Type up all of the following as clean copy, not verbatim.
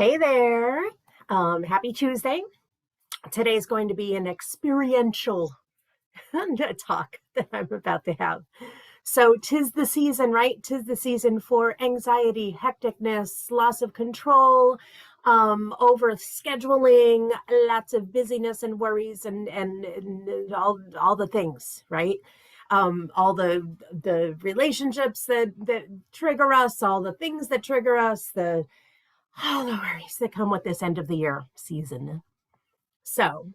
Hey there. Happy Tuesday. Today's going to be an experiential talk that I'm about to have. So, tis the season, right? Tis the season for anxiety, hecticness, loss of control, over scheduling, lots of busyness and worries, and all the things, right? All the relationships that trigger us, all the things that trigger us, the all the worries that come with this end of the year season. So,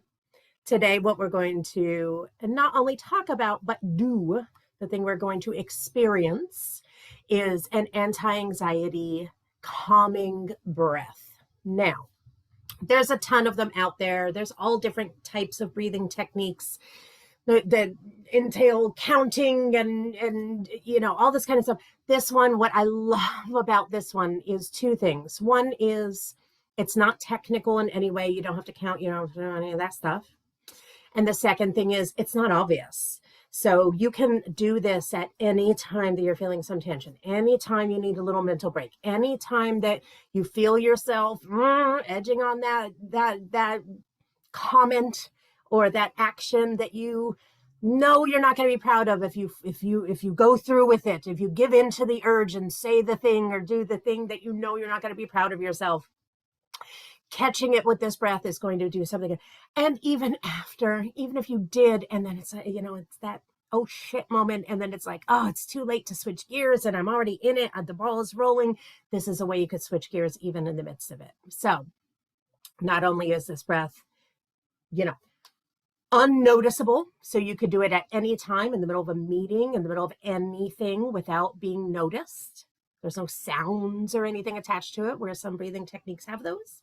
today, what we're going to not only talk about, but do, the thing we're going to experience is an anti anxiety calming breath. Now, there's a ton of them out there. There's all different types of breathing techniques that entail counting and all this kind of stuff. This one, what I love about this one is two things. One is it's not technical in any way. You don't have to count, you don't have to do any of that stuff. And the second thing is it's not obvious. So you can do this at any time that you're feeling some tension, anytime you need a little mental break, anytime that you feel yourself edging on that comment or that action that you know you're not going to be proud of. If you go through with it, if you give in to the urge and say the thing or do the thing that you know you're not going to be proud of yourself, catching it with this breath is going to do something good. And even if you did, and then it's it's that oh shit moment, and then it's like, oh, it's too late to switch gears and I'm already in it and the ball is rolling. This is a way you could switch gears even in the midst of it. So not only is this breath unnoticeable, so you could do it at any time in the middle of a meeting, in the middle of anything without being noticed. There's no sounds or anything attached to it, where some breathing techniques have those.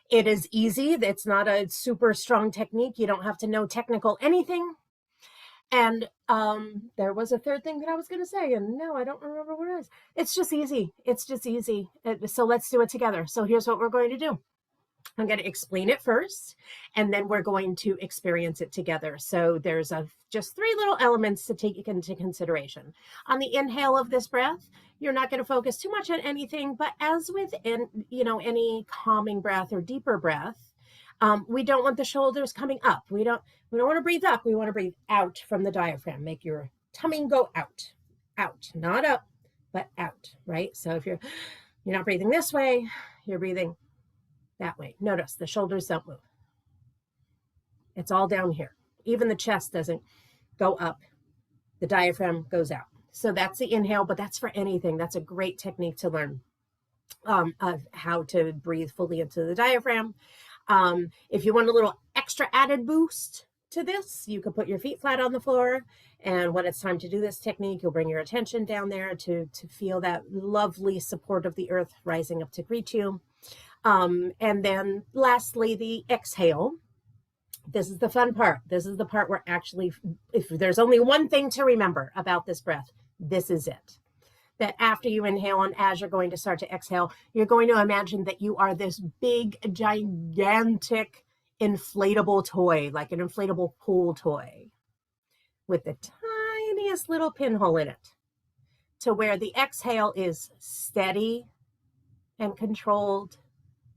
It is easy. It's not a super strong technique. You don't have to know technical anything. And there was a third thing that I was going to say, and no, I don't remember what it is. It's just easy. So let's do it together. So here's what we're going to do. I'm going to explain it first, and then we're going to experience it together. So there's just three little elements to take into consideration. On the inhale of this breath, you're not going to focus too much on anything, but as with any calming breath or deeper breath, we don't want the shoulders coming up. We don't want to breathe up. We want to breathe out from the diaphragm. Make your tummy go out, not up, but out, right? So if you're not breathing this way, you're breathing that way. Notice the shoulders don't move. It's all down here. Even the chest doesn't go up. The diaphragm goes out. So that's the inhale, but that's for anything. That's a great technique to learn of how to breathe fully into the diaphragm. If you want a little extra added boost to this, you could put your feet flat on the floor. And when it's time to do this technique, you'll bring your attention down there to feel that lovely support of the earth rising up to greet you. And then lastly, the exhale. This is the fun part. This is the part where actually, if there's only one thing to remember about this breath, this is it. That after you inhale and as you're going to start to exhale, you're going to imagine that you are this big, gigantic, inflatable toy, like an inflatable pool toy with the tiniest little pinhole in it, to where the exhale is steady and controlled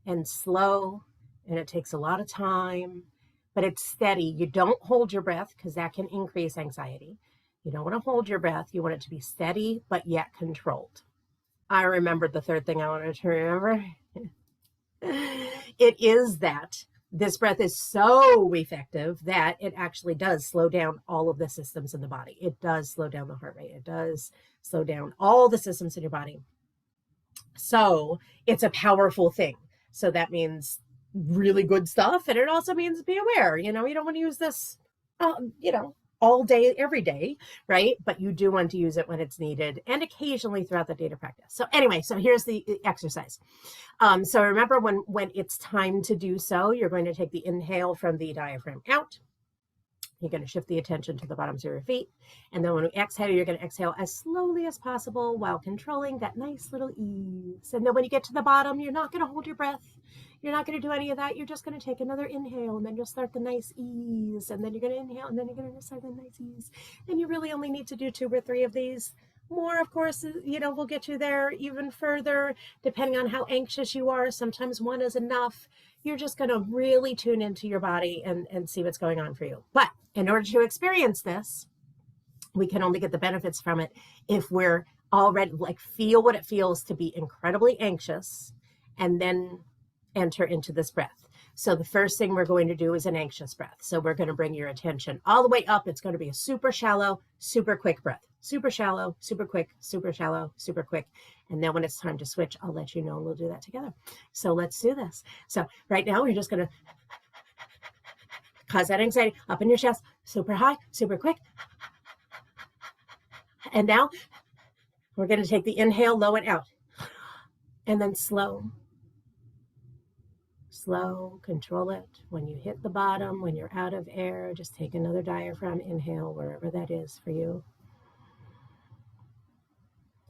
and slow, and it takes a lot of time, but it's steady. You don't hold your breath because that can increase anxiety. You don't want to hold your breath. You want it to be steady, but yet controlled. I remembered the third thing I wanted to remember. It is that this breath is so effective that it actually does slow down all of the systems in the body. It does slow down the heart rate. It does slow down all the systems in your body. So it's a powerful thing. So that means really good stuff. And it also means be aware, you don't want to use this, all day, every day, right? But you do want to use it when it's needed and occasionally throughout the day to practice. So anyway, so here's the exercise. So remember when it's time to do so, you're going to take the inhale from the diaphragm out. You're going to shift the attention to the bottoms of your feet. And then when you exhale, you're going to exhale as slowly as possible while controlling that nice little ease. And then when you get to the bottom, you're not going to hold your breath. You're not going to do any of that. You're just going to take another inhale, and then you'll start the nice ease. And then you're going to inhale, and then you're going to start the nice ease. And you really only need to do 2 or 3 of these More, of course, will get you there even further, depending on how anxious you are. Sometimes one is enough. You're just going to really tune into your body and see what's going on for you. But in order to experience this, we can only get the benefits from it if we're already feel what it feels to be incredibly anxious and then enter into this breath. So the first thing we're going to do is an anxious breath. So we're going to bring your attention all the way up. It's going to be a super shallow, super quick breath. Super shallow, super quick, super shallow, super quick. And then when it's time to switch, I'll let you know and we'll do that together. So let's do this. So right now we're just going to cause that anxiety up in your chest, super high, super quick. And now we're going to take the inhale, low and out. And then slow. Slow, control it. When you hit the bottom, when you're out of air, just take another diaphragm inhale, wherever that is for you.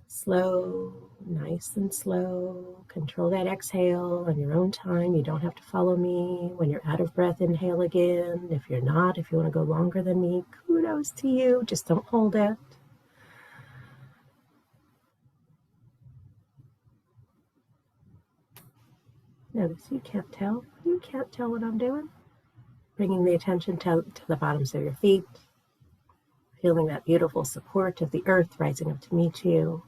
Slow, nice and slow. Control that exhale on your own time. You don't have to follow me. When you're out of breath, inhale again. If you're not, if you want to go longer than me, kudos to you. Just don't hold it. Notice you can't tell. You can't tell what I'm doing. Bringing the attention to the bottoms of your feet. Feeling that beautiful support of the earth rising up to meet you.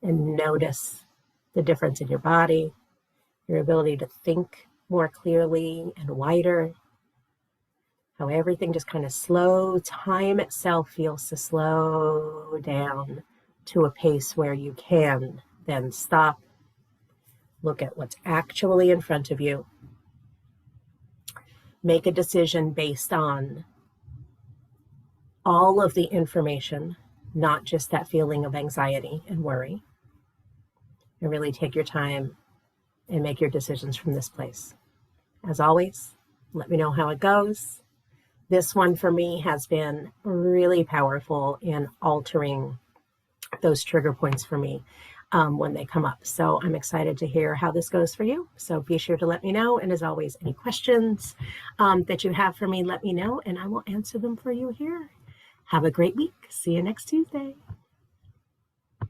And notice the difference in your body, your ability to think more clearly and wider. How everything just kind of slow, time itself feels to slow down to a pace where you can then stop, look at what's actually in front of you, make a decision based on all of the information, not just that feeling of anxiety and worry. And really take your time and make your decisions from this place. As always, let me know how it goes. This one for me has been really powerful in altering those trigger points for me when they come up. So I'm excited to hear how this goes for you. So be sure to let me know. And as always, any questions that you have for me, let me know and I will answer them for you here. Have a great week. See you next Tuesday.